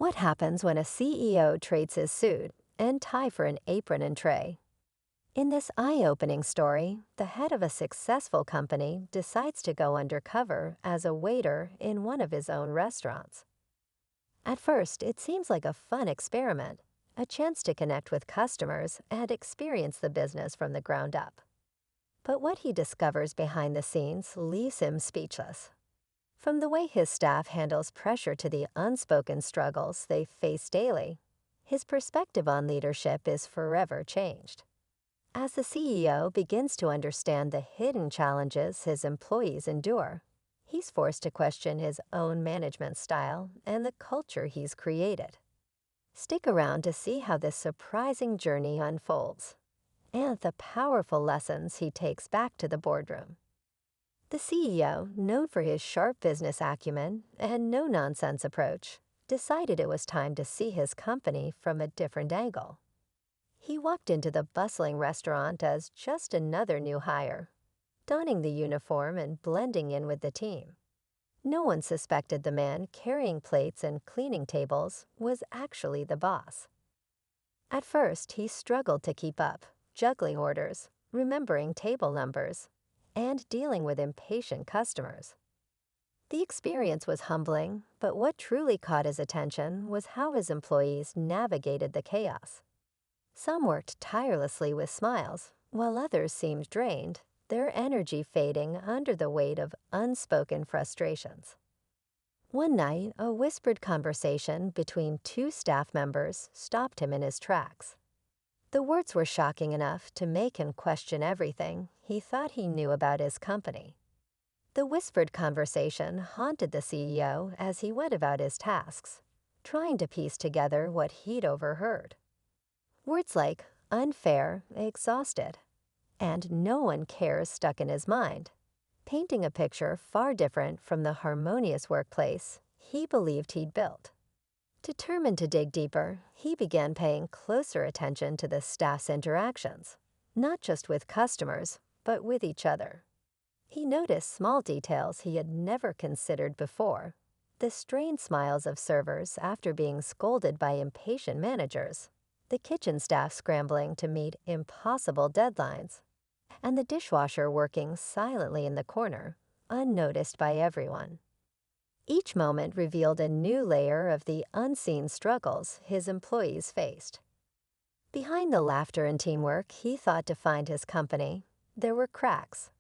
What happens when a CEO trades his suit and tie for an apron and tray? In this eye-opening story, the head of a successful company decides to go undercover as a waiter in one of his own restaurants. At first, it seems like a fun experiment, a chance to connect with customers and experience the business from the ground up. But what he discovers behind the scenes leaves him speechless. From the way his staff handles pressure to the unspoken struggles they face daily, his perspective on leadership is forever changed. As the CEO begins to understand the hidden challenges his employees endure, he's forced to question his own management style and the culture he's created. Stick around to see how this surprising journey unfolds and the powerful lessons he takes back to the boardroom. The CEO, known for his sharp business acumen and no-nonsense approach, decided it was time to see his company from a different angle. He walked into the bustling restaurant as just another new hire, donning the uniform and blending in with the team. No one suspected the man carrying plates and cleaning tables was actually the boss. At first, he struggled to keep up, juggling orders, remembering table numbers, and dealing with impatient customers. The experience was humbling, but what truly caught his attention was how his employees navigated the chaos. Some worked tirelessly with smiles, while others seemed drained, their energy fading under the weight of unspoken frustrations. One night, a whispered conversation between two staff members stopped him in his tracks. The words were shocking enough to make him question everything he thought he knew about his company. The whispered conversation haunted the CEO as he went about his tasks, trying to piece together what he'd overheard. Words like unfair, exhausted, and no one cares stuck in his mind, painting a picture far different from the harmonious workplace he believed he'd built. Determined to dig deeper, he began paying closer attention to the staff's interactions, not just with customers, but with each other. He noticed small details he had never considered before, the strained smiles of servers after being scolded by impatient managers, the kitchen staff scrambling to meet impossible deadlines, and the dishwasher working silently in the corner, unnoticed by everyone. Each moment revealed a new layer of the unseen struggles his employees faced. Behind the laughter and teamwork he thought defined his company, there were cracks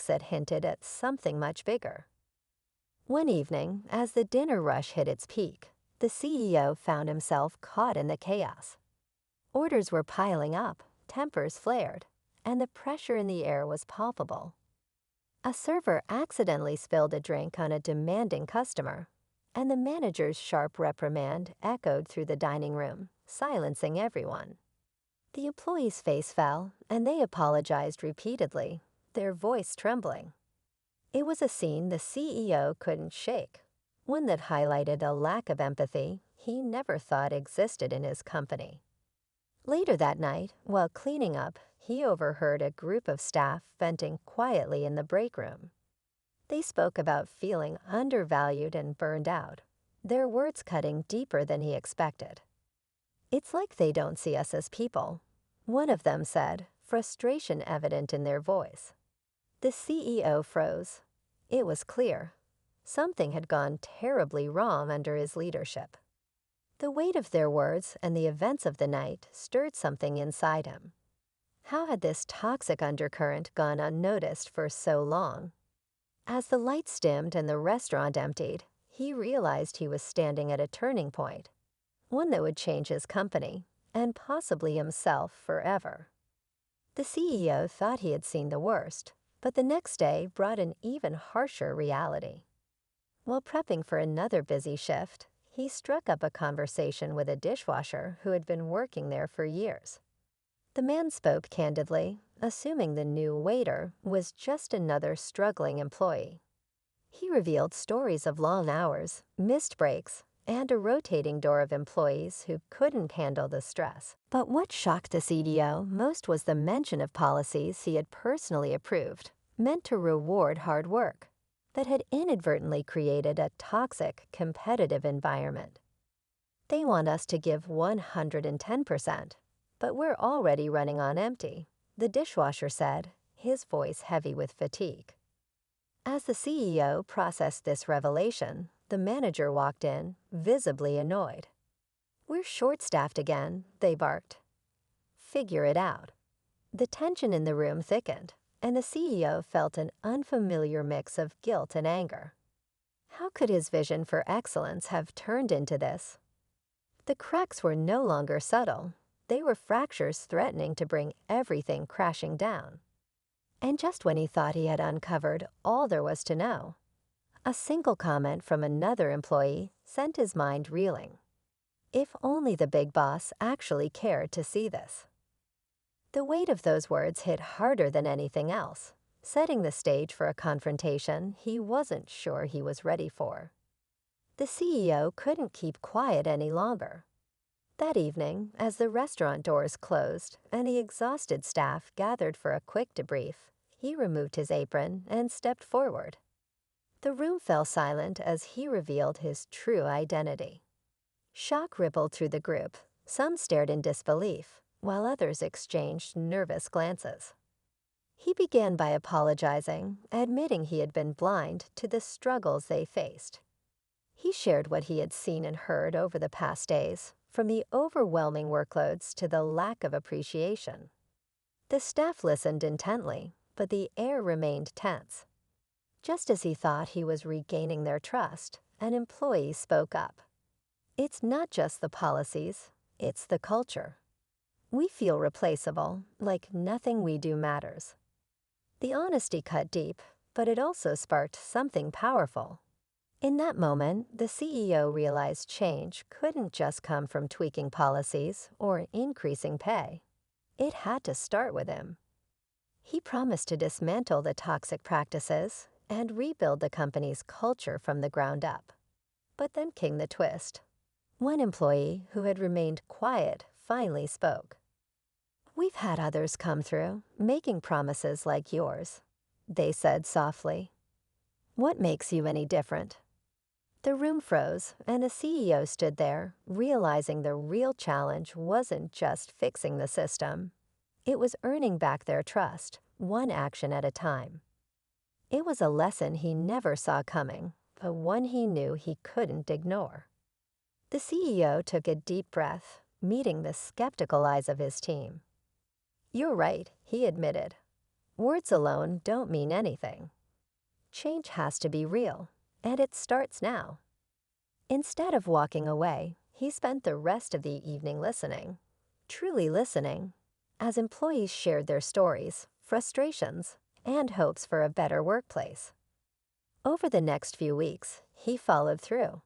that hinted at something much bigger. One evening, as the dinner rush hit its peak, the CEO found himself caught in the chaos. Orders were piling up, tempers flared, and the pressure in the air was palpable. A server accidentally spilled a drink on a demanding customer, and the manager's sharp reprimand echoed through the dining room, silencing everyone. The employee's face fell, and they apologized repeatedly, their voice trembling. It was a scene the CEO couldn't shake, one that highlighted a lack of empathy he never thought existed in his company. Later that night, while cleaning up, he overheard a group of staff venting quietly in the break room. They spoke about feeling undervalued and burned out, their words cutting deeper than he expected. "It's like they don't see us as people," one of them said, frustration evident in their voice. The CEO froze. It was clear. Something had gone terribly wrong under his leadership. The weight of their words and the events of the night stirred something inside him. How had this toxic undercurrent gone unnoticed for so long? As the lights dimmed and the restaurant emptied, he realized he was standing at a turning point, one that would change his company, and possibly himself forever. The CEO thought he had seen the worst, but the next day brought an even harsher reality. While prepping for another busy shift, he struck up a conversation with a dishwasher who had been working there for years. The man spoke candidly, assuming the new waiter was just another struggling employee. He revealed stories of long hours, missed breaks, and a rotating door of employees who couldn't handle the stress. But what shocked the CEO most was the mention of policies he had personally approved, meant to reward hard work, that had inadvertently created a toxic, competitive environment. They want us to give 110%, but we're already running on empty, the dishwasher said, his voice heavy with fatigue. As the CEO processed this revelation, the manager walked in, visibly annoyed. "We're short-staffed again," they barked. "Figure it out." The tension in the room thickened, and the CEO felt an unfamiliar mix of guilt and anger. How could his vision for excellence have turned into this? The cracks were no longer subtle. They were fractures threatening to bring everything crashing down. And just when he thought he had uncovered all there was to know, a single comment from another employee sent his mind reeling. If only the big boss actually cared to see this. The weight of those words hit harder than anything else, setting the stage for a confrontation he wasn't sure he was ready for. The CEO couldn't keep quiet any longer. That evening, as the restaurant doors closed and the exhausted staff gathered for a quick debrief, he removed his apron and stepped forward. The room fell silent as he revealed his true identity. Shock rippled through the group. Some stared in disbelief, while others exchanged nervous glances. He began by apologizing, admitting he had been blind to the struggles they faced. He shared what he had seen and heard over the past days, from the overwhelming workloads to the lack of appreciation. The staff listened intently, but the air remained tense. Just as he thought he was regaining their trust, an employee spoke up. "It's not just the policies, it's the culture. We feel replaceable, like nothing we do matters." The honesty cut deep, but it also sparked something powerful. In that moment, the CEO realized change couldn't just come from tweaking policies or increasing pay. It had to start with him. He promised to dismantle the toxic practices and rebuild the company's culture from the ground up. But then came the twist. One employee who had remained quiet finally spoke. "We've had others come through, making promises like yours," they said softly. "What makes you any different?" The room froze, and the CEO stood there, realizing the real challenge wasn't just fixing the system. It was earning back their trust, one action at a time. It was a lesson he never saw coming, but one he knew he couldn't ignore. The CEO took a deep breath, meeting the skeptical eyes of his team. "You're right," he admitted. "Words alone don't mean anything. Change has to be real, and it starts now." Instead of walking away, he spent the rest of the evening listening, truly listening, as employees shared their stories, frustrations, and hopes for a better workplace. Over the next few weeks, he followed through.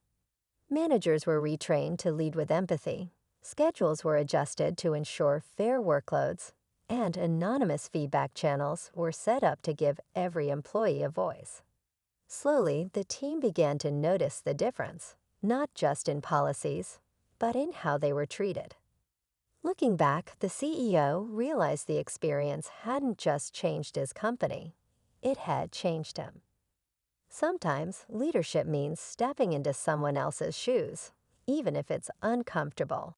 Managers were retrained to lead with empathy, schedules were adjusted to ensure fair workloads, and anonymous feedback channels were set up to give every employee a voice. Slowly, the team began to notice the difference, not just in policies, but in how they were treated. Looking back, the CEO realized the experience hadn't just changed his company, it had changed him. Sometimes leadership means stepping into someone else's shoes, even if it's uncomfortable.